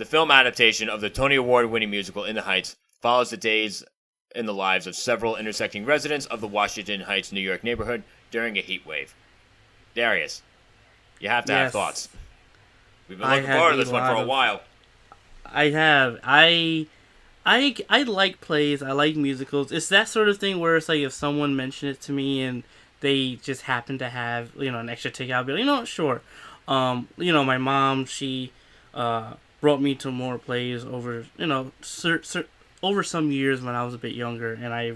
The film adaptation of the Tony Award-winning musical In the Heights follows the days in the lives of several intersecting residents of the Washington Heights, New York neighborhood during a heat wave. Darius, you have to have thoughts. We've been looking forward to this one for a while. I have. I like plays. I like musicals. It's that sort of thing where it's like if someone mentioned it to me and they just happen to have an extra ticket, I'll be like, sure. My mom, she brought me to more plays over over some years when I was a bit younger, and I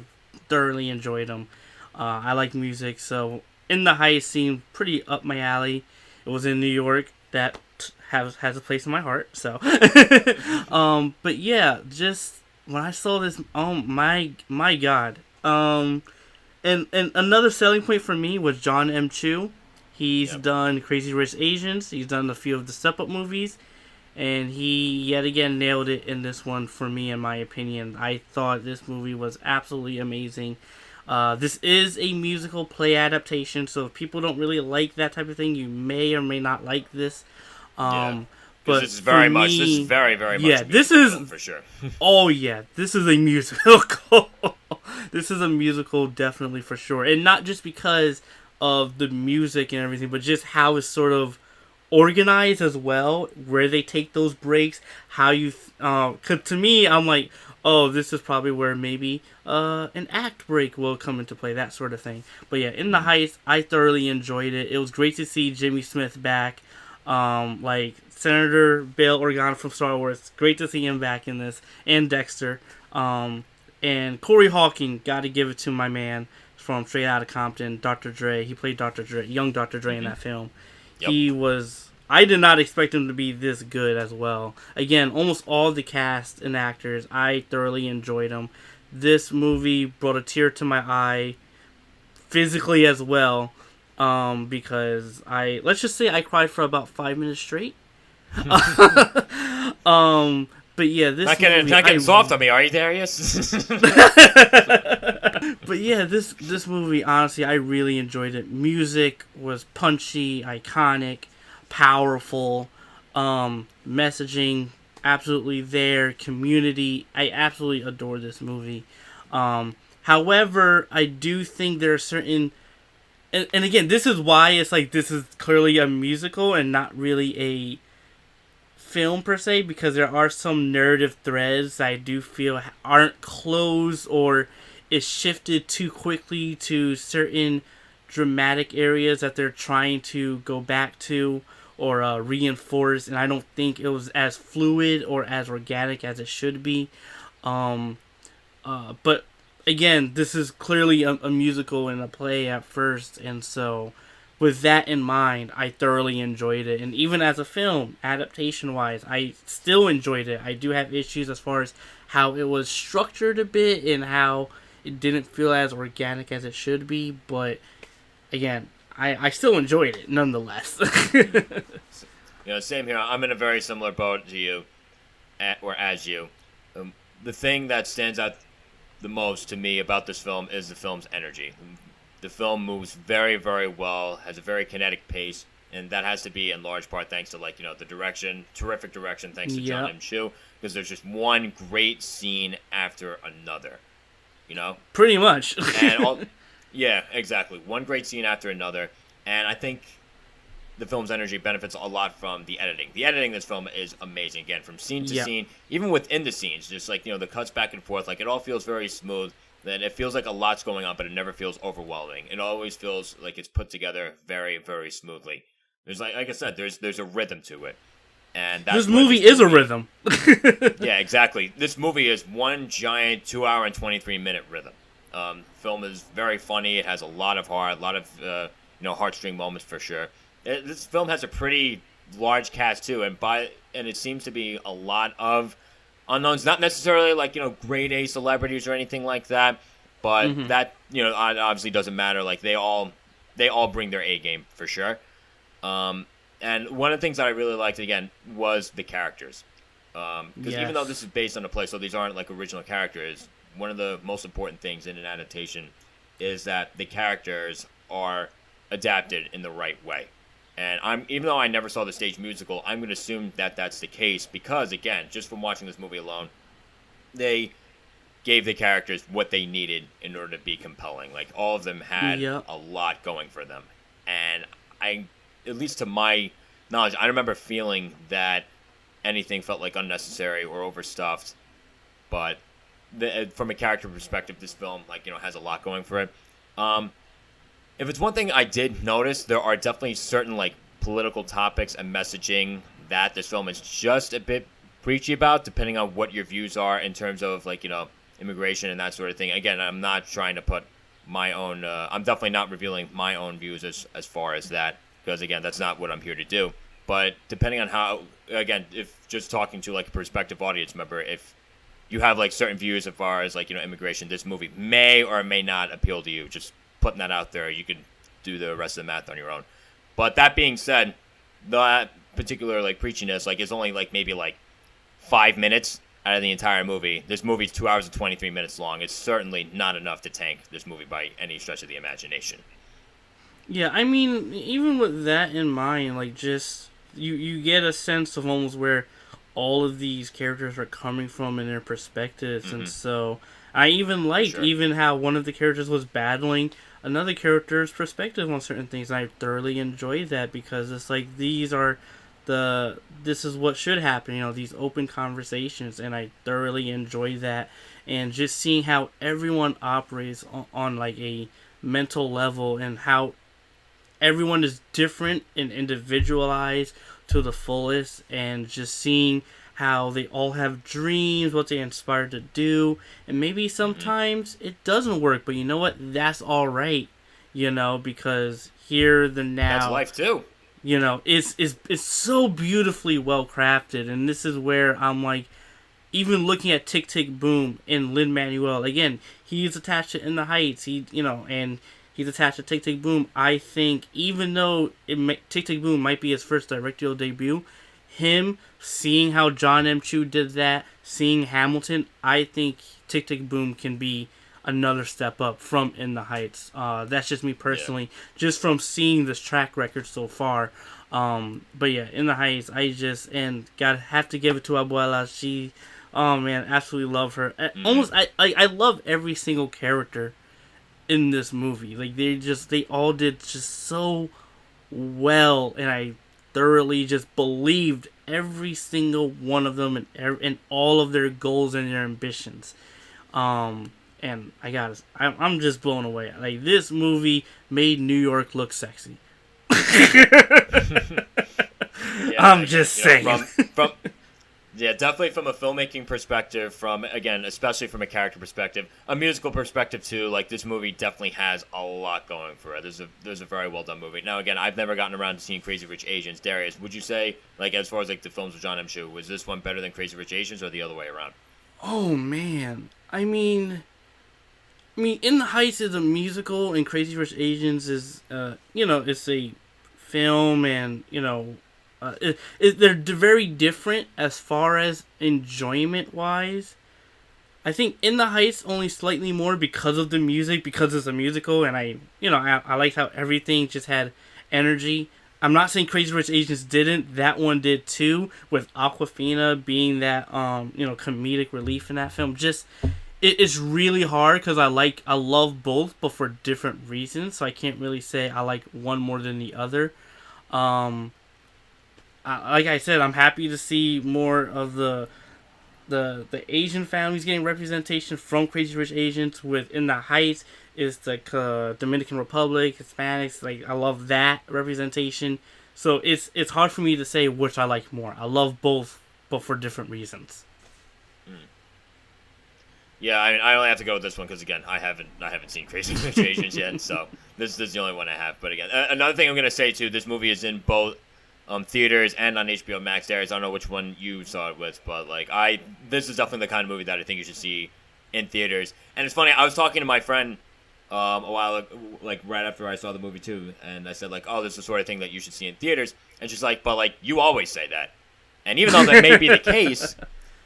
thoroughly enjoyed them. I like music, so In the Heights seemed pretty up my alley. It was in New York. That has a place in my heart. So, but yeah, just when I saw this, oh my God. And another selling point for me was Jon M. He's done Crazy Rich Asians. He's done a few of the Step Up movies. And he, yet again, nailed it in this one for me, in my opinion. I thought this movie was absolutely amazing. This is a musical play adaptation, so if people don't really like that type of thing, you may or may not like this. But this is very, very much this is film, for sure. Oh yeah, this is a musical. This is a musical, definitely, for sure. And not just because of the music and everything, but just how it's sort of organized as well, where they take those breaks, how you cause to me, I'm like, oh, this is probably where maybe an act break will come into play, that sort of thing. But yeah, In the Heights, I thoroughly enjoyed it. It was great to see Jimmy Smith back, like Senator Bail Organa from Star Wars. Great to see him back in this, and Dexter, and Corey Hawkins. Got to give it to my man from Straight Outta Compton, Dr. Dre. He played Dr. Dre, young Dr. Dre in that film. Yep. He was... I did not expect him to be this good as well. Again, almost all the cast and actors, I thoroughly enjoyed them. This movie brought a tear to my eye, physically as well, because let's just say I cried for about 5 minutes straight. But yeah, this not getting soft on me, are you, Darius? But yeah, this movie, honestly, I really enjoyed it. Music was punchy, iconic, powerful, messaging absolutely there, community. I absolutely adore this movie. However, I do think there are certain, and again, this is why it's like this is clearly a musical and not really a film per se, because there are some narrative threads I do feel aren't closed or is shifted too quickly to certain dramatic areas that they're trying to go back to or reinforce, and I don't think it was as fluid or as organic as it should be. But again, this is clearly a musical and a play at first, and so with that in mind, I thoroughly enjoyed it. And even as a film, adaptation-wise, I still enjoyed it. I do have issues as far as how it was structured a bit and how it didn't feel as organic as it should be, but again, I still enjoyed it nonetheless. Same here. I'm in a very similar boat to you, as you. The thing that stands out the most to me about this film is the film's energy. The film moves very, very well, has a very kinetic pace, and that has to be in large part thanks to the direction, terrific direction, thanks to Jon M. because there's just one great scene after another. Pretty much. Yeah, exactly. One great scene after another. And I think the film's energy benefits a lot from the editing. The editing in this film is amazing. Again, from scene to scene, even within the scenes, just the cuts back and forth, it all feels very smooth. Then it feels like a lot's going on, but it never feels overwhelming. It always feels like it's put together very, very smoothly. There's like I said, there's a rhythm to it. And that's this movie is a rhythm. Yeah, exactly. This movie is one giant 2 hour and 23-minute rhythm. Film is very funny. It has a lot of heart, a lot of heartstring moments for sure. This film has a pretty large cast too, and it seems to be a lot of unknowns. Not necessarily grade A celebrities or anything like that, but that obviously doesn't matter. They all bring their A game for sure. And one of the things that I really liked again was the characters, because even though this is based on a play, so these aren't original characters. One of the most important things in an adaptation is that the characters are adapted in the right way. And even though I never saw the stage musical, I'm going to assume that that's the case because, again, just from watching this movie alone, they gave the characters what they needed in order to be compelling. Like, all of them had a lot going for them. And at least to my knowledge, I remember feeling that anything felt like unnecessary or overstuffed. But from a character perspective, this film, like, has a lot going for it. If it's one thing I did notice, there are definitely certain, like, political topics and messaging that this film is just a bit preachy about, depending on what your views are in terms of, like, immigration and that sort of thing. Again, I'm not trying to put my own... I'm definitely not revealing my own views as far as that, because, again, that's not what I'm here to do. But depending on how... Again, if just talking to, like, a prospective audience member, if you have, like, certain views as far as, like, immigration, this movie may or may not appeal to you. Just putting that out there, you can do the rest of the math on your own. But that being said, that particular, like, preachiness, like, is only, like, maybe, like, 5 minutes out of the entire movie. This movie's 2 hours and 23 minutes long. It's certainly not enough to tank this movie by any stretch of the imagination. Yeah, I mean, even with that in mind, like, just, you get a sense of almost where all of these characters are coming from in their perspectives, and so I even liked even how one of the characters was battling another character's perspective on certain things. I thoroughly enjoyed that because it's like this is what should happen, these open conversations, and I thoroughly enjoy that. And just seeing how everyone operates on like a mental level and how everyone is different and individualized to the fullest, and just seeing how they all have dreams, what they inspire to do, and maybe sometimes it doesn't work, but you know what? That's all right, because here the now. That's life too. It's so beautifully well crafted, and this is where I'm like, even looking at Tick Tick Boom and Lin-Manuel, again, he's attached to In the Heights, and he's attached to Tick Tick Boom. I think even though Tick Tick Boom might be his first directorial debut, him seeing how Jon M did that, seeing Hamilton, I think Tick Tick Boom can be another step up from In the Heights. That's just me personally, just from seeing this track record so far. But yeah, In the Heights, have to give it to Abuela. She, oh man, absolutely love her. I love every single character in this movie. Like, they all did just so well, and I thoroughly just believed every single one of them and all of their goals and their ambitions. And I'm just blown away. Like, this movie made New York look sexy. I'm just saying. Definitely from a filmmaking perspective, especially from a character perspective, a musical perspective too. Like, this movie definitely has a lot going for it. There's a very well done movie. Now, again, I've never gotten around to seeing Crazy Rich Asians. Darius, would you say, like, as far as like the films of Jon M. Chu, was this one better than Crazy Rich Asians or the other way around? Oh man, I mean, In the Heights is a musical, and Crazy Rich Asians is, it's a film, and they're very different as far as enjoyment-wise. I think In the Heights only slightly more because of the music, because it's a musical, and I liked how everything just had energy. I'm not saying Crazy Rich Asians didn't. That one did too, with Awkwafina being that comedic relief in that film. Just it's really hard because I love both, but for different reasons. So I can't really say I like one more than the other. Like I said, I'm happy to see more of the Asian families getting representation from Crazy Rich Asians. Within the Heights is the Dominican Republic, Hispanics. Like, I love that representation. So it's hard for me to say which I like more. I love both, but for different reasons. Yeah, I only have to go with this one because, again, I haven't seen Crazy Rich Asians yet, so this is the only one I have. But again, another thing I'm gonna say too, this movie is in both theaters and on HBO Max. Darius, I don't know which one you saw it with, but this is definitely the kind of movie that I think you should see in theaters. And it's funny, I was talking to my friend a while ago, like right after I saw the movie too, and I said like, oh, this is the sort of thing that you should see in theaters, and she's like, but like you always say that, and even though that may be the case,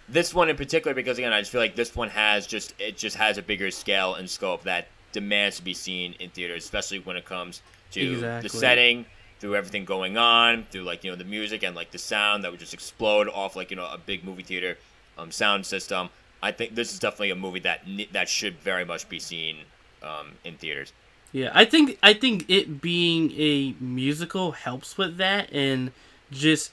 this one in particular, because again, I just feel like this one has a bigger scale and scope that demands to be seen in theaters, especially when it comes to the setting through everything going on, through like the music and like the sound that would just explode off like a big movie theater sound system. I think this is definitely a movie that should very much be seen in theaters. Yeah, I think it being a musical helps with that, and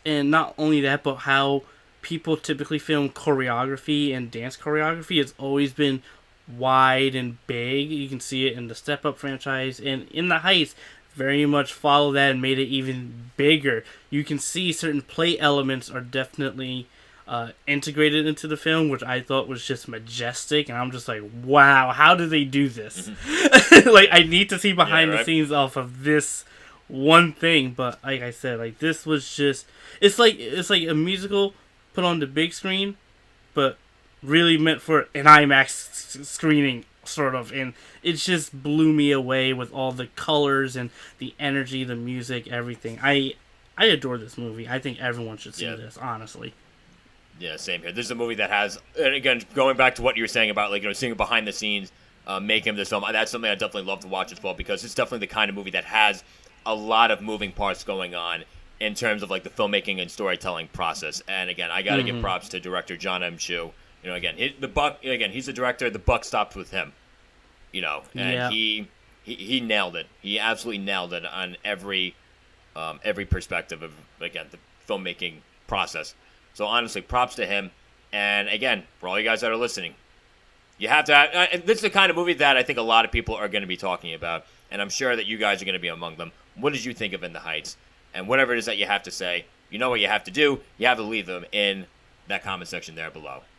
not only that, but how people typically film choreography and dance choreography has always been wide and big. You can see it in the Step Up franchise, and in The Heights very much follow that and made it even bigger. You can see certain play elements are definitely integrated into the film, which I thought was just majestic, and I'm just like, wow, how did they do this? Like, I need to see behind the scenes off of this one thing, but like I said, like, this was just, it's like a musical put on the big screen, but really meant for an IMAX screening, sort of, and it just blew me away with all the colors and the energy, the music, everything. I adore this movie. I think everyone should see this, honestly. Yeah, same here. This is a movie that has, and again, going back to what you were saying about, like, seeing behind the scenes, making of this film, that's something I definitely love to watch as well, because it's definitely the kind of movie that has a lot of moving parts going on in terms of, like, the filmmaking and storytelling process. And again, I gotta give props to director Jon M. Again, he's the director, the buck stops with him. And he nailed it. He absolutely nailed it on every perspective of, again, the filmmaking process. So honestly, props to him. And again, for all you guys that are listening, you have to. This is the kind of movie that I think a lot of people are going to be talking about, and I'm sure that you guys are going to be among them. What did you think of In the Heights? And whatever it is that you have to say, you know what you have to do. You have to leave them in that comment section there below.